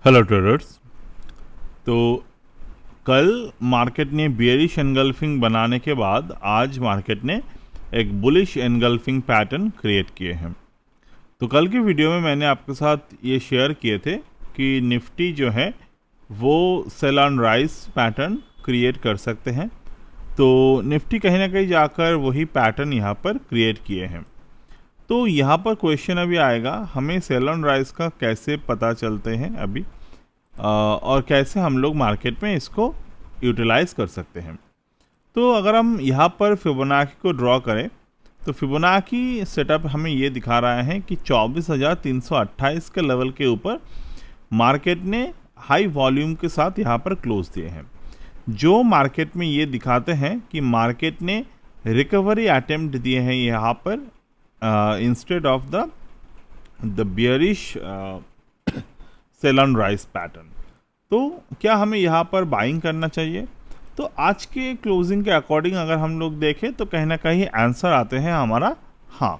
Hello traders. तो कल market ने बियरिश एनगल्फिंग बनाने के बाद आज मार्केट ने एक बुलिश एनगल्फिंग पैटर्न क्रिएट किए हैं। तो कल की वीडियो में मैंने आपके साथ ये शेयर किए थे कि निफ्टी जो है वो sell on rise pattern create कर सकते हैं। तो निफ्टी कहीं ना कहीं जाकर वही पैटर्न यहाँ पर क्रिएट किए हैं। तो यहाँ पर क्वेश्चन अभी आएगा, हमें सेल ऑन राइज का कैसे पता चलते हैं अभी और कैसे हम लोग मार्केट में इसको यूटिलाइज कर सकते हैं। तो अगर हम यहाँ पर फिबोनाची को ड्रॉ करें तो फिबोनाची सेटअप हमें ये दिखा रहा है कि 24,328 के लेवल के ऊपर मार्केट ने हाई वॉल्यूम के साथ यहाँ पर क्लोज दिए हैं, जो मार्केट में ये दिखाते हैं कि मार्केट ने रिकवरी अटेम्प्ट दिए हैं यहाँ पर instead of the bearish sell on rise pattern. तो क्या हमें यहाँ पर बाइंग करना चाहिए? तो आज के क्लोजिंग के अकॉर्डिंग अगर हम लोग देखें तो कहीं ना कहीं आंसर आते हैं हमारा हाँ।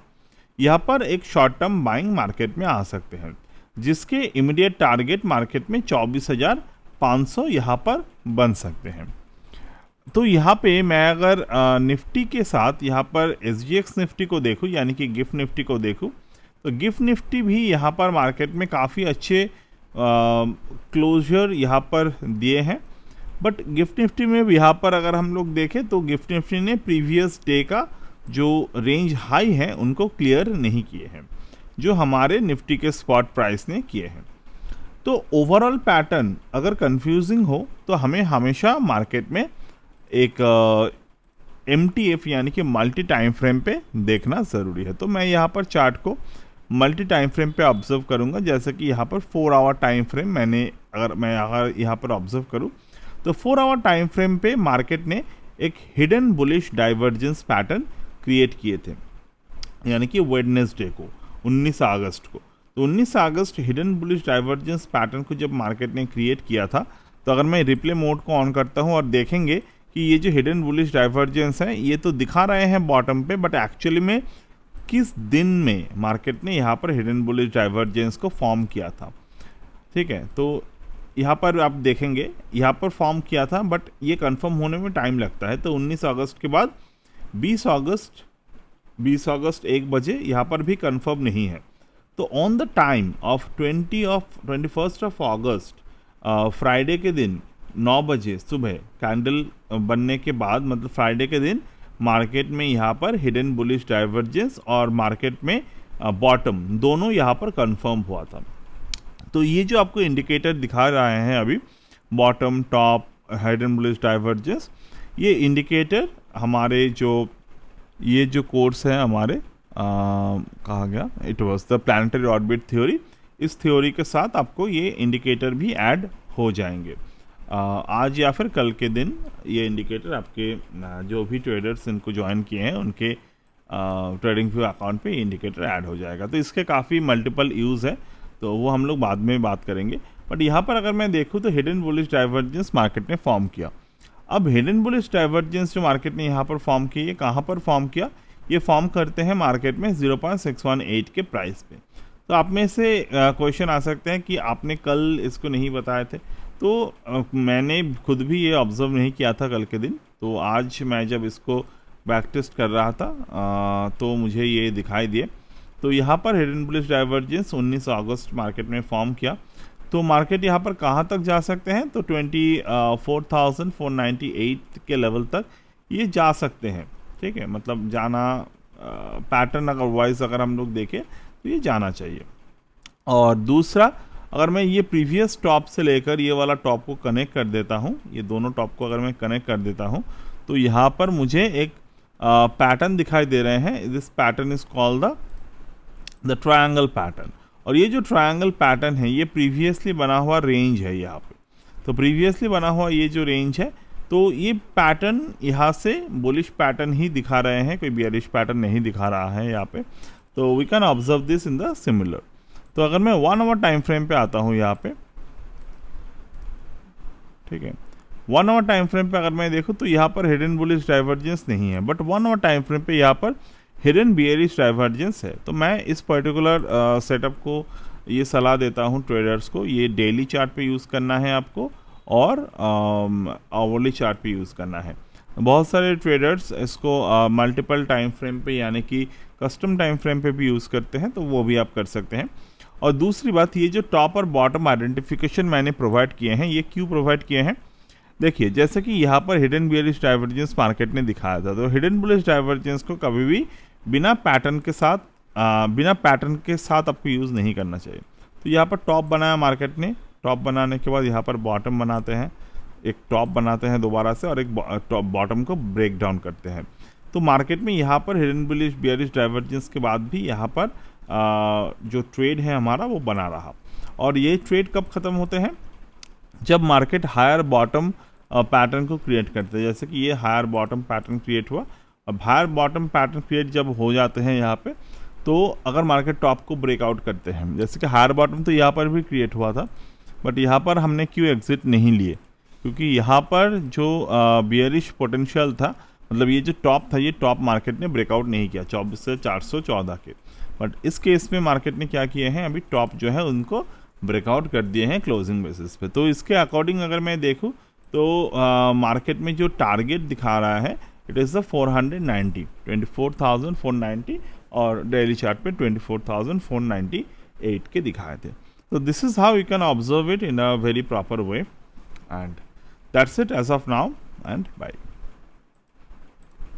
यहाँ पर एक शॉर्ट टर्म बाइंग मार्केट में आ सकते हैं, जिसके इमीडिएट टारगेट मार्केट में 24,500 यहाँ पर बन सकते हैं। तो यहाँ पे मैं अगर निफ्टी के साथ यहाँ पर SGX निफ्टी को देखूँ, यानी कि गिफ्ट निफ्टी को देखूँ, तो गिफ्ट निफ्टी भी यहाँ पर मार्केट में काफ़ी अच्छे क्लोजर यहाँ पर दिए हैं। बट गिफ्ट निफ्टी में भी यहाँ पर अगर हम लोग देखें तो गिफ्ट निफ्टी ने प्रीवियस डे का जो रेंज हाई है उनको क्लियर नहीं किए हैं, जो हमारे निफ्टी के स्पॉट प्राइस ने किए हैं। तो ओवरऑल पैटर्न अगर कंफ्यूजिंग हो तो हमें हमेशा मार्केट में एक MTF यानी कि मल्टी टाइम फ्रेम पे देखना ज़रूरी है। तो मैं यहाँ पर चार्ट को मल्टी टाइम फ्रेम पे ऑब्जर्व करूँगा, जैसे कि यहाँ पर 4 आवर टाइम फ्रेम अगर यहाँ पर ऑब्जर्व करूँ तो 4 आवर टाइम फ्रेम पे मार्केट ने एक hidden bullish divergence pattern create किए थे, यानी कि वेडनेसडे को 19 अगस्त को। तो 19 अगस्त हिडन बुलिश डाइवर्जेंस पैटर्न को जब मार्केट ने क्रिएट किया था, तो अगर मैं रिप्ले मोड को ऑन करता हूँ और देखेंगे कि ये जो हिडन बुलिश डाइवर्जेंस है ये तो दिखा रहे हैं बॉटम पे, बट एक्चुअली में किस दिन में मार्केट ने यहाँ पर हिडन बुलिश डाइवर्जेंस को फॉर्म किया था। ठीक है, तो यहाँ पर आप देखेंगे यहाँ पर फॉर्म किया था, बट ये कंफर्म होने में टाइम लगता है। तो 19 अगस्त के बाद 20 अगस्त 1 बजे यहाँ पर भी कंफर्म नहीं है। तो on the time of 21 August Friday के दिन 9 बजे सुबह कैंडल बनने के बाद, मतलब फ्राइडे के दिन मार्केट में यहाँ पर हिडन बुलिश डाइवर्जेंस और मार्केट में बॉटम दोनों यहाँ पर कंफर्म हुआ था। तो ये जो आपको इंडिकेटर दिखा रहे हैं अभी, bottom top hidden bullish divergence, ये इंडिकेटर हमारे ये जो कोर्स है हमारे कहा गया, it was the planetary orbit theory. इस थ्योरी के साथ आपको ये इंडिकेटर भी ऐड हो जाएंगे आज या फिर कल के दिन। ये इंडिकेटर आपके जो भी ट्रेडर्स इनको ज्वाइन किए हैं उनके ट्रेडिंग व्यू अकाउंट पे इंडिकेटर ऐड हो जाएगा। तो इसके काफ़ी मल्टीपल यूज़ है, तो वो हम लोग बाद में बात करेंगे। बट यहाँ पर अगर मैं देखूँ तो हिडन बुलिश डाइवर्जेंस मार्केट ने फॉर्म किया। अब हिडन बुलिश डाइवर्जेंस जो मार्केट ने यहाँ पर फॉर्म किया, ये कहाँ पर फॉर्म किया? ये फॉर्म करते हैं मार्केट में 0.618 के प्राइस पे। तो आप में से क्वेश्चन आ सकते हैं कि आपने कल इसको नहीं बताए थे। तो मैंने खुद भी ये ऑब्ज़र्व नहीं किया था कल के दिन, तो आज मैं जब इसको बैक टेस्ट कर रहा था तो मुझे ये दिखाई दिए। तो यहाँ पर हिडन बुलिश डाइवर्जेंस 19 अगस्त मार्केट में फॉर्म किया। तो मार्केट यहाँ पर कहाँ तक जा सकते हैं? तो 24,498 के लेवल तक ये जा सकते हैं। ठीक है, मतलब जाना पैटर्न अगर वाइज अगर हम लोग देखें तो ये जाना चाहिए। और दूसरा, अगर मैं ये प्रीवियस टॉप से लेकर ये वाला टॉप को कनेक्ट कर देता हूँ, ये दोनों टॉप को अगर मैं कनेक्ट कर देता हूँ, तो यहाँ पर मुझे एक पैटर्न दिखाई दे रहे हैं। This pattern is called the triangle pattern. और ये जो ट्रायंगल पैटर्न है ये प्रीवियसली बना हुआ रेंज है यहाँ पे। तो प्रीवियसली बना हुआ ये जो रेंज है, तो ये पैटर्न यहाँ से बुलिश पैटर्न ही दिखा रहे हैं, कोई बियरिश पैटर्न नहीं दिखा रहा है यहाँ पे। तो we can observe this in the similar. तो अगर मैं 1 आवर टाइम फ्रेम पे आता हूँ यहाँ पे, ठीक है, 1 आवर टाइम फ्रेम पे अगर मैं देखूँ तो यहाँ पर हिडन बुलिश डाइवर्जेंस नहीं है, बट 1 आवर टाइम फ्रेम पे यहाँ पर हिडन बियरिश डाइवर्जेंस है। तो मैं इस पर्टिकुलर सेटअप को ये सलाह देता हूँ ट्रेडर्स को, ये डेली चार्ट पे यूज़ करना है आपको और आवरली चार्ट पे यूज़ करना है। बहुत सारे ट्रेडर्स इसको मल्टीपल टाइम फ्रेम पे यानी कि कस्टम टाइम फ्रेम पे भी यूज़ करते हैं, तो वो भी आप कर सकते हैं। और दूसरी बात, ये जो टॉप और बॉटम आइडेंटिफिकेशन मैंने प्रोवाइड किए हैं, ये क्यों प्रोवाइड किए हैं? देखिए, जैसे कि यहाँ पर हिडन बेयरिश डाइवर्जेंस मार्केट ने दिखाया था, तो हिडन बुलिश डाइवर्जेंस को कभी भी बिना पैटर्न के साथ आपको यूज़ नहीं करना चाहिए। तो यहाँ पर टॉप बनाया मार्केट ने, टॉप बनाने के बाद यहाँ पर बॉटम बनाते हैं, एक टॉप बनाते हैं दोबारा से और एक टॉप बॉटम को ब्रेक डाउन करते हैं। तो मार्केट में यहाँ पर हिडन बुलिश बेयरिश डाइवर्जेंस के बाद भी यहाँ पर जो ट्रेड है हमारा वो बना रहा। और ये ट्रेड कब ख़त्म होते हैं? जब मार्केट हायर बॉटम पैटर्न को क्रिएट करते हैं। जैसे कि ये हायर बॉटम पैटर्न क्रिएट हुआ। अब हायर बॉटम पैटर्न क्रिएट जब हो जाते हैं यहाँ पे, तो अगर मार्केट टॉप को ब्रेकआउट करते हैं, जैसे कि हायर बॉटम तो यहाँ पर भी क्रिएट हुआ था, बट यहाँ पर हमने क्यों एग्जिट नहीं लिए? क्योंकि यहाँ पर जो बियरिश पोटेंशियल था, मतलब ये जो टॉप था, ये टॉप मार्केट ने ब्रेकआउट नहीं किया 24 से 414 के। बट इस केस में मार्केट ने क्या किए हैं, अभी टॉप जो है उनको ब्रेकआउट कर दिए हैं क्लोजिंग बेसिस पे। तो इसके अकॉर्डिंग अगर मैं देखूँ तो मार्केट में जो टारगेट दिखा रहा है, इट इज़ द 490, 24,490, और डेली चार्ट पे 24,498 के दिखाए थे। तो this is how you can observe it in a very proper way, and that's it as of now, and bye.